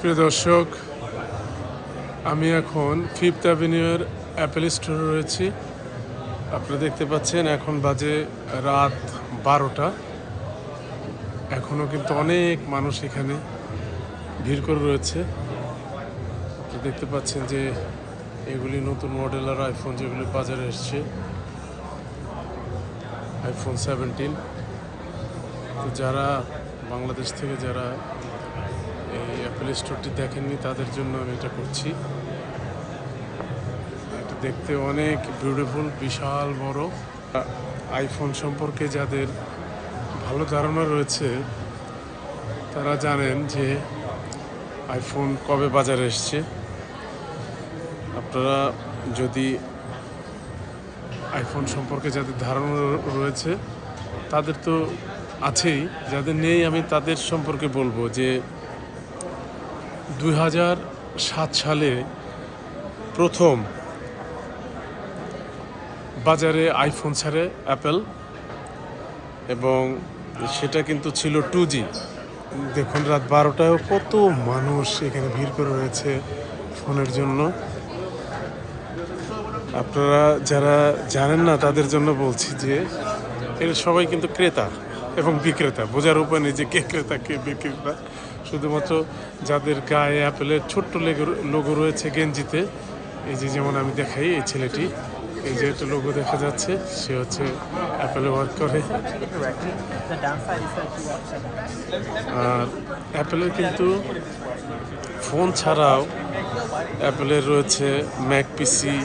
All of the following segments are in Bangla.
প্রিয় দর্শক, আমি এখন ফিফথ অ্যাভিনিউয়ের অ্যাপেল স্টোরে রয়েছি। আপনারা দেখতে পাচ্ছেন এখন বাজে রাত 12টা। এখনও কিন্তু অনেক মানুষ এখানে ভিড় করে রয়েছে। আপনারা দেখতে পাচ্ছেন যে এগুলি নতুন মডেলের আইফোন যেগুলি বাজারে এসছে, আইফোন 17। তো যারা বাংলাদেশ থেকে যারা এই অ্যাপেল স্টোরটি দেখেননি তাদের জন্য আমি এটা করছি। এটা দেখতে অনেক বিউটিফুল, বিশাল বড়। আইফোন সম্পর্কে যাদের ভালো ধারণা রয়েছে তারা জানেন যে আইফোন কবে বাজারে এসছে। আপনারা যদি আইফোন সম্পর্কে যাদের ধারণা রয়েছে তাদের তো আছেই, যাদের নেই আমি তাদের সম্পর্কে বলবো যে 2007 সালে প্রথম বাজারে আইফোন ছাড়ে অ্যাপেল, এবং সেটা কিন্তু ছিল 2G। দেখুন রাত 12টায়ও কত মানুষ এখানে ভিড় করে রয়েছে ফোনের জন্য। আপনারা যারা জানেন না তাদের জন্য বলছি যে এর সবাই কিন্তু ক্রেতা এবং বিক্রেতা, বোঝার উপায় নেই যে কে ক্রেতা কে বিক্রেতা। শুধুমাত্র যাদের গায়ে অ্যাপেলের ছোট্ট লোগো রয়েছে গেঞ্জিতে, এই যে যেমন আমি দেখাই, এই ছেলেটি, এই যে একটা লোগো দেখা যাচ্ছে, সে হচ্ছে অ্যাপেলে ওয়ার্ক করে। আর অ্যাপেলের কিন্তু ফোন ছাড়াও অ্যাপেলের রয়েছে ম্যাক পিসি,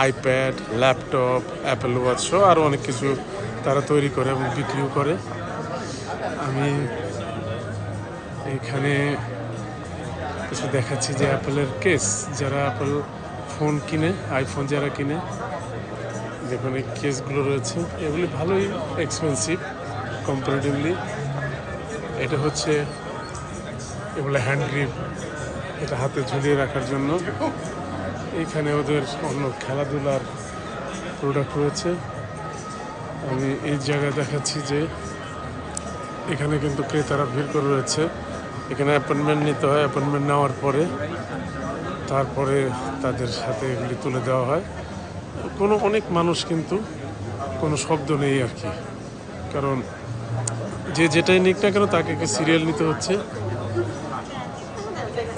আইপ্যাড, ল্যাপটপ, অ্যাপেল ওয়াচ সহ আরও অনেক কিছু তারা তৈরি করে এবং বিক্রিও করে। আমি এখানে কিছু দেখাচ্ছি যে অ্যাপেলের কেস, যারা অ্যাপেল ফোন কিনে, আইফোন যারা কিনে, দেখুন এই কেসগুলো রয়েছে। এগুলি ভালোই এক্সপেন্সিভ কম্পারেটিভলি। এটা হচ্ছে এগুলো হ্যান্ড গ্রিপ, এটা হাতে ঝুলিয়ে রাখার জন্য। এইখানে ওদের অন্য খেলাধুলার প্রোডাক্ট রয়েছে। আমি এই জায়গায় দেখাচ্ছি যে এখানে কিন্তু ক্রেতারা ভিড় করে রয়েছে। এখানে অ্যাপয়েন্টমেন্ট নিতে হয়, অ্যাপয়েন্টমেন্ট নেওয়ার পরে তারপরে তাদের সাথে এগুলি তুলে দেওয়া হয়। অনেক মানুষ কিন্তু কোনো শব্দ নেই আর কি, কারণ যে যেটাই নিক না কেন তাকে সিরিয়াল নিতে হচ্ছে।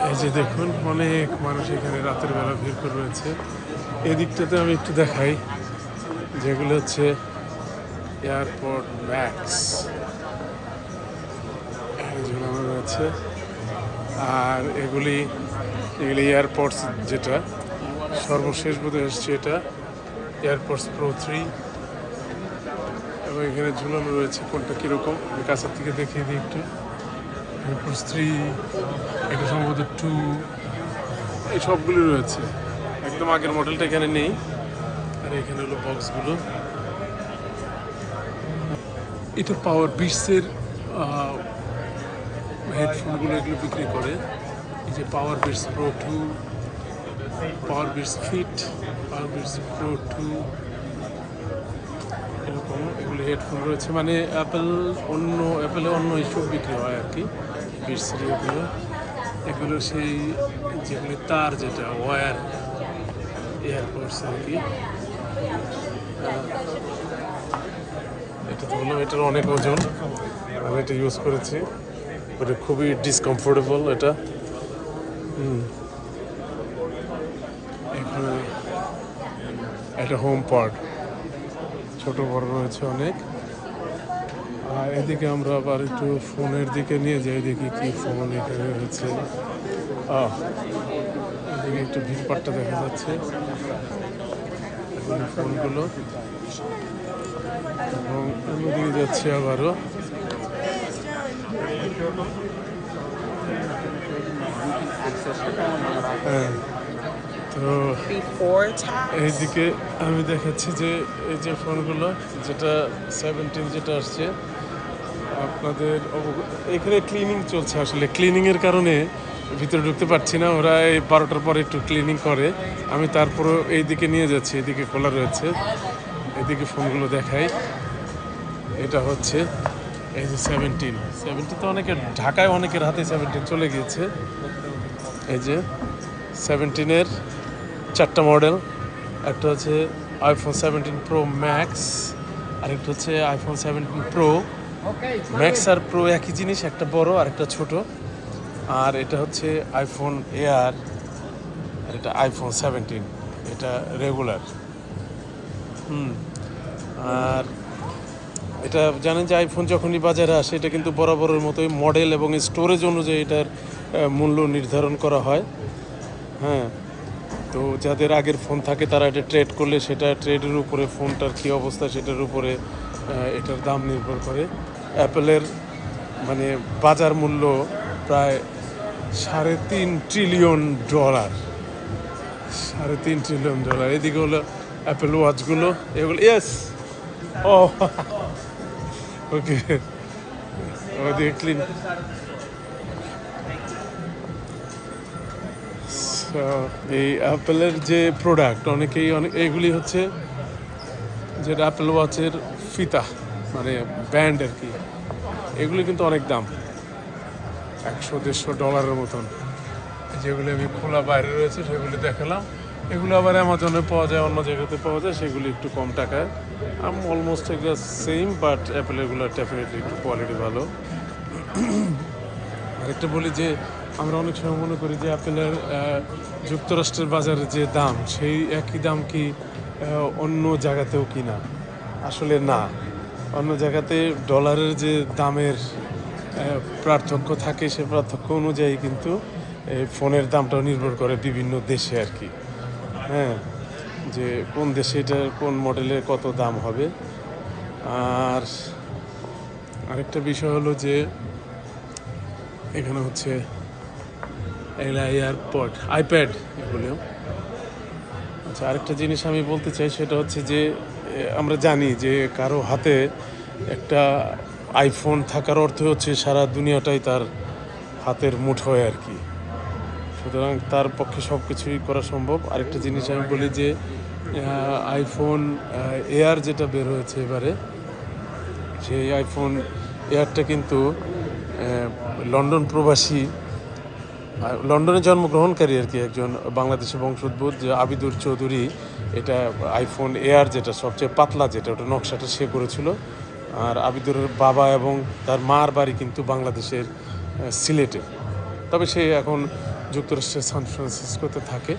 এই যে দেখুন অনেক মানুষ এখানে রাতের বেলা ভিড় করে রয়েছে। এদিকটাতে আমি একটু দেখাই, যেগুলো হচ্ছে এয়ারপড ম্যাক্স ঝুলানো রয়েছে। আর এগুলি এয়ারপডস, যেটা সর্বশেষ বোধহয় এসছে, এটা এয়ারপডস প্রো 3, এবং এখানে ঝুলানো রয়েছে। কোনটা কীরকম আমি কাছের থেকে দেখিয়ে দিই একটু। এয়ারপডস 3, এটা সম্ভবত 2, এই সবগুলি রয়েছে। একদম আগের মডেলটা এখানে নেই। আর এখানে হলো বক্সগুলো। এটা পাওয়ার বিটসের হেডফোনগুলো এগুলো বিক্রি করে। এই যে পাওয়ার বিটস প্রো 2, পাওয়ার বিটস ফিট, পাওয়ার বিটস প্রো 2, এরকম এগুলো হেডফোন রয়েছে। মানে অ্যাপেলে অন্য এইসব বিক্রি হয় আর কি, বিটসের এগুলো সেই যেগুলি তার, যেটা ওয়্যার এয়ারপডস আর কি। এটা তো বললাম এটার অনেক ওজন, আমি এটা ইউজ করেছি, এটা খুবই ডিসকমফোর্টেবল এটা। এখানে একটা হোম পড, ছোট বড় রয়েছে অনেক। আর এদিকে আমরা আবার একটু ফোনের দিকে নিয়ে যাই, দেখি কি ফোন এখানে রয়েছে। এদিকে একটু ভিড়পাট্টা দেখা যাচ্ছে এখানে ফোনগুলো, এবং অন্যদিকে যাচ্ছে আবারও। হ্যাঁ, তো এইদিকে আমি দেখাচ্ছি যে এই যে ফোনগুলো, যেটা 17 যেটা আসছে আপনাদের, এখানে ক্লিনিং চলছে। আসলে ক্লিনিংয়ের কারণে ভিতরে ঢুকতে পারছি না। ওরা এই 12টার পরে একটু ক্লিনিং করে। আমি তারপরও এই দিকে নিয়ে যাচ্ছি, এদিকে খোলা রয়েছে। এদিকে ফোনগুলো দেখাই। এটা হচ্ছে এই যে 17 তো অনেকের ঢাকায় অনেকের হাতে 17 চলে গিয়েছে। এই যে 17-এর 4টা মডেল, একটা হচ্ছে আইফোন 17 প্রো ম্যাক্স, আরেকটা হচ্ছে আইফোন 17 প্রো। ম্যাক্স আর প্রো একই জিনিস, একটা বড় আর একটা ছোট। আর এটা হচ্ছে আইফোন এয়ার, আর এটা আইফোন 17, এটা রেগুলার। আর এটা জানেন যে আইফোন যখনই বাজারে আসে এটা কিন্তু বরাবরের মতোই মডেল এবং স্টোরেজ অনুযায়ী এটার মূল্য নির্ধারণ করা হয়। হ্যাঁ, তো যাদের আগের ফোন থাকে তারা এটা ট্রেড করলে সেটা ট্রেডের উপরে ফোনটার কী অবস্থা সেটার উপরে এটার দাম নির্ভর করে। অ্যাপেলের মানে বাজার মূল্য প্রায় $3.5 ট্রিলিয়ন, $3.5 ট্রিলিয়ন। এদিকে হলো অ্যাপেল ওয়াচগুলো, এগুলো ইয়েস ও ওকে ওদিকে ক্লিন। এই অ্যাপেলের যে প্রোডাক্ট এগুলি হচ্ছে যেটা অ্যাপেল ওয়াচের ফিতা মানে ব্যান্ড আর কি, এগুলি কিন্তু অনেক দাম, $100-150 মতন। যেগুলি আমি খোলা বাইরে রয়েছে সেগুলি দেখালাম। এগুলো আবার অ্যামাজনে পাওয়া যায়, অন্য জায়গাতে পাওয়া যায়, সেগুলি একটু কম টাকায়। অলমোস্ট এগুলো সেম, বাট অ্যাপেলেরগুলো ডেফিনেটলি একটু কোয়ালিটি ভালো। আরেকটা বলি যে আমরা অনেক সময় মনে করি যে অ্যাপেলের যুক্তরাষ্ট্রের বাজারে যে দাম সেই একই দাম কি অন্য জায়গাতেও কিনা, আসলে না। অন্য জায়গাতে ডলারের যে দামের পার্থক্য থাকে সে পার্থক্য অনুযায়ী কিন্তু ফোনের দামটাও নির্ভর করে বিভিন্ন দেশে আর কি। হ্যাঁ, যে কোন দেশে এটার কোন মডেলের কত দাম হবে। আর আরেকটা বিষয় হলো যে এখানে হচ্ছে এয়ারপড, আইপ্যাড এগুলো। আচ্ছা, আরেকটা জিনিস আমি বলতে চাই সেটা হচ্ছে যে আমরা জানি যে কারো হাতে একটা আইফোন থাকার অর্থ হচ্ছে সারা দুনিয়াটাই তার হাতের মুঠোয় আর কি। সুতরাং তার পক্ষে সব কিছুই করা সম্ভব। আরেকটা জিনিস আমি বলি যে আইফোন এয়ার যেটা বের হয়েছে এবারে, সেই আইফোন এয়ারটা কিন্তু লন্ডন প্রবাসী, লন্ডনে জন্মগ্রহণকারী আর কি একজন বাংলাদেশি বংশোদ্ভূত যে আবিদুর চৌধুরী, এটা আইফোন এয়ার যেটা সবচেয়ে পাতলা যেটা, ওটা নকশাটা সে করেছিল। আর আবিদুরের বাবা এবং তার মার বাড়ি কিন্তু বাংলাদেশের সিলেটে, তবে সে এখন যুক্তরাষ্ট্রের সান ফ্রান্সিসকোতে থাকে।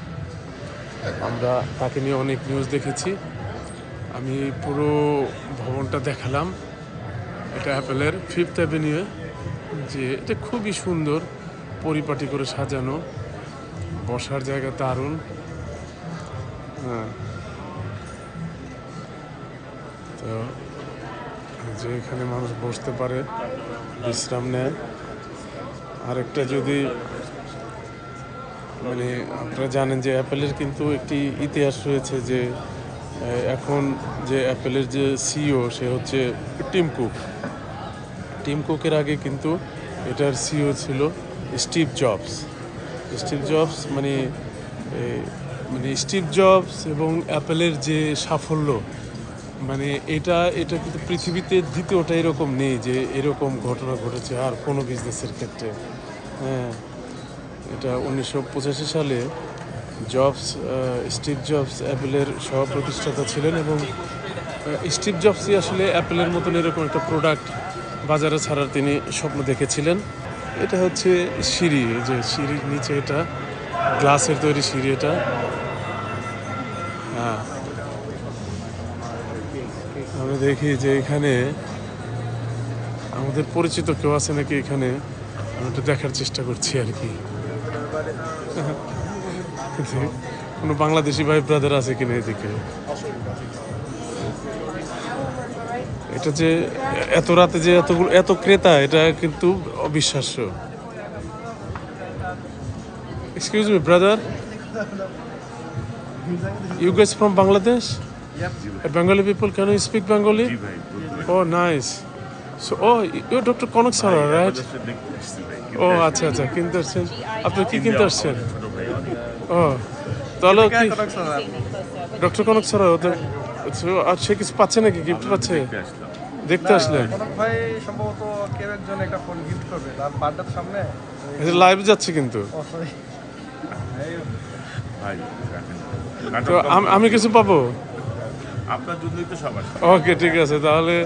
আমরা তাকে নিয়ে অনেক নিউজ দেখেছি। আমি পুরো ভবনটা দেখালাম, এটা অ্যাপেলের 5th অ্যাভিনিউ, যে এটা খুবই সুন্দর পরিপাটি করে সাজানো, বসার জায়গা দারুণ। হ্যাঁ, তো যে এখানে মানুষ বসতে পারে, বিশ্রাম নেয়। আরেকটা যদি মানে আপনারা জানেন যে অ্যাপেলের কিন্তু একটি ইতিহাস রয়েছে যে এখন যে অ্যাপেলের যে সিইও সে হচ্ছে টিম কুকের আগে কিন্তু এটার সিইও ছিল স্টিভ জবস। মানে স্টিভ জবস এবং অ্যাপেলের যে সাফল্য, মানে এটা কিন্তু পৃথিবীতে দ্বিতীয়টা এরকম নেই যে এরকম ঘটনা ঘটেছে আর কোনো বিজনেসের ক্ষেত্রে। হ্যাঁ, এটা 1985 সালে স্টিভ জবস অ্যাপেলের সহ-প্রতিষ্ঠাতা ছিলেন এবং স্টিভ জবসই আসলে অ্যাপেলের মতন এরকম একটা প্রোডাক্ট বাজারে ছাড়ার তিনি স্বপ্ন দেখেছিলেন। এটা হচ্ছে সিঁড়ি, যে সিঁড়ির নিচে এটা গ্লাসের তৈরি সিঁড়ি এটা। হ্যাঁ, আমরা দেখি যে এখানে আমাদের পরিচিত কেউ আছে নাকি এখানে, আমি একটু দেখার চেষ্টা করছি আর কি। কোনো বাংলাদেশি ভাই ব্রাদার আছে কিনা এদিকে? এটা যে এত রাতে যে এত ক্রেতা, এটা কিন্তু অবিশ্বাস্য। Excuse me brother, you guys from Bangladesh? Bengali people, can you speak Bengali? Oh, nice. So, you're Dr. Konak Sara, right? ও আচ্ছা আচ্ছা, কিনতে আসছেন আপনি? কি কিনতে আসছেন? ও তাহলে কি ডক্টর কনক স্যার ওদের আর সে কিছু পাচ্ছে নাকি, গিফট পাচ্ছে? দেখতে আসলেন? ভাই সম্ভবত কেউ একজন একটা ফোন গিফট করবে তার বার্থডের সামনে। লাইভ যাচ্ছে কিন্তু ভাই তো আমি কিছু পাবো? আপনার জন্যই তো সবার। ওকে, ঠিক আছে। তাহলে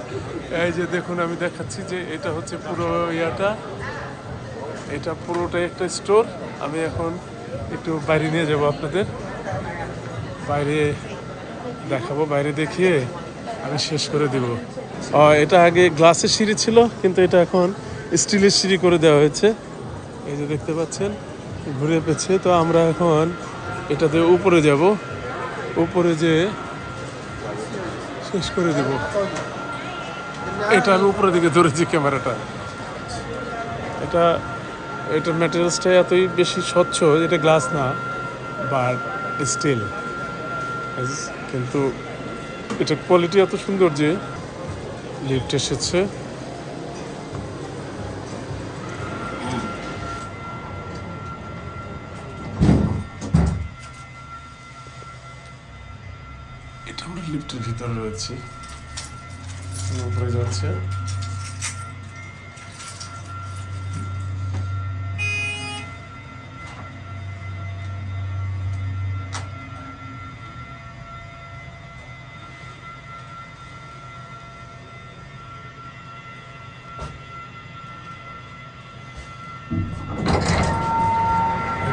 এই যে দেখুন, আমি দেখাচ্ছি যে এটা হচ্ছে পুরো ইয়াটা, এটা পুরোটাই একটা স্টোর। আমি এখন একটু বাইরে নিয়ে যাব আপনাদের, বাইরে দেখাবো, বাইরে দেখিয়ে আমি শেষ করে দিব। এটা আগে গ্লাসের সিঁড়ি ছিল, কিন্তু এটা এখন স্টিলের সিঁড়ি করে দেওয়া হয়েছে। এই যে দেখতে পাচ্ছেন ঘুরে পেছে। তো আমরা এখন এটাতে উপরে যাব, উপরে যে শেষ করে দেব। এটা আমি উপরের দিকে ধরেছি ক্যামেরাটা। এটার ম্যাটেরিয়ালসটা এতই বেশি স্বচ্ছ, এটা গ্লাস না বাট স্টিল, কিন্তু এটার কোয়ালিটি এত সুন্দর যে লিফট এসেছে। এটা আমরা লিফটের ভিতরে রয়েছি, উপরে যাচ্ছে।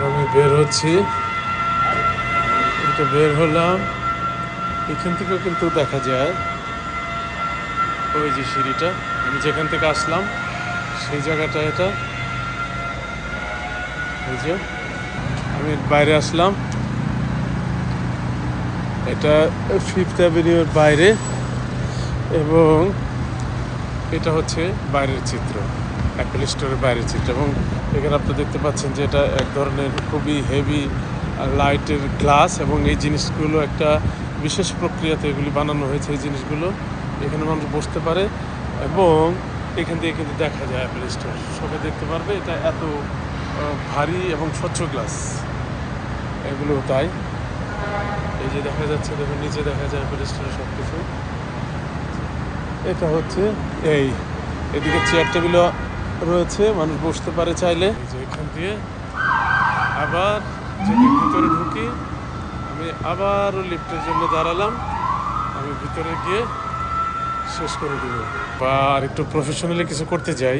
আমি বের হচ্ছি, এটা বের হলাম। এখান থেকেও কিন্তু দেখা যায় ওই যে সিঁড়িটা, আমি যেখান থেকে আসলাম সেই জায়গাটা। এটা এই যে আমি বাইরে আসলাম, এটা 5th অ্যাভিনিউর বাইরে, এবং এটা হচ্ছে বাইরের চিত্র, অ্যাপল স্টোরের বাইরের চিত্র। এবং এখানে আপনি দেখতে পাচ্ছেন যে এটা এক ধরনের খুবই হেভি লাইটের গ্লাস, এবং এই জিনিসগুলো একটা বিশেষ প্রক্রিয়াতে এগুলি বানানো হয়েছে। এই জিনিসগুলো এখানে মানুষ বসতে পারে, এবং এখান থেকে কিন্তু দেখা যায় অ্যাপল স্টোর, সবাই দেখতে পারবে। এটা এত ভারী এবং স্বচ্ছ গ্লাস, এগুলো তাই। এই যে দেখা যাচ্ছে, দেখুন নিচে দেখা যায় অ্যাপল স্টোরের সব কিছু। এটা হচ্ছে এদিকে চেয়ার টেবিলও রয়েছে, মানুষ বসতে পারে চাইলে। যে এখান দিয়ে আবার যদি ভিতরে ঢুকি, আমি আবারও লিফটের জন্য দাঁড়ালাম। আমি ভিতরে গিয়ে শেষ করে দেব। বা আর একটু প্রফেশনালি কিছু করতে যাই,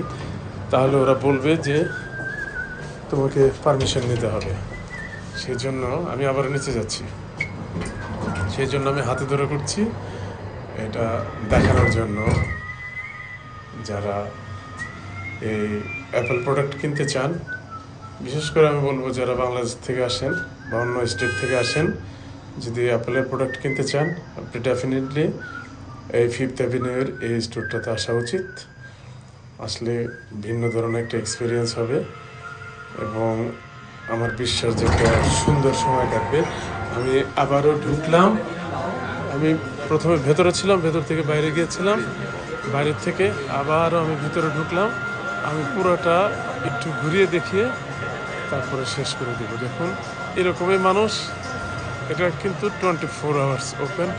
তাহলে ওরা বলবে যে তোমাকে পারমিশন নিতে হবে। সেই জন্য আমি আবার নিচে যাচ্ছি, সেই জন্য আমি হাতে ধরে করছি। এটা দেখানোর জন্য যারা এই অ্যাপল প্রোডাক্ট কিনতে চান, বিশেষ করে আমি বলবো যারা বাংলাদেশ থেকে আসেন বা অন্য স্টেট থেকে আসেন, যদি অ্যাপলের প্রোডাক্ট কিনতে চান, আপনি ডেফিনেটলি এই 5th অ্যাভিনিউর এই স্টোরটাতে আসা উচিত। আসলে ভিন্ন ধরনের একটা এক্সপিরিয়েন্স হবে, এবং আমার বিশ্বাস যে একটা সুন্দর সময় কাটবে। আমি আবারও ঢুকলাম। আমি প্রথমে ভেতরে ছিলাম, ভেতর থেকে বাইরে গিয়েছিলাম, বাইরের থেকে আবারও আমি ভিতরে ঢুকলাম। আমি পুরোটা একটু ঘুরিয়ে দেখিয়ে তারপরে শেষ করে দেবো। দেখুন এরকমই মানুষ, এটা কিন্তু 24 আওয়ার্স ওপেন।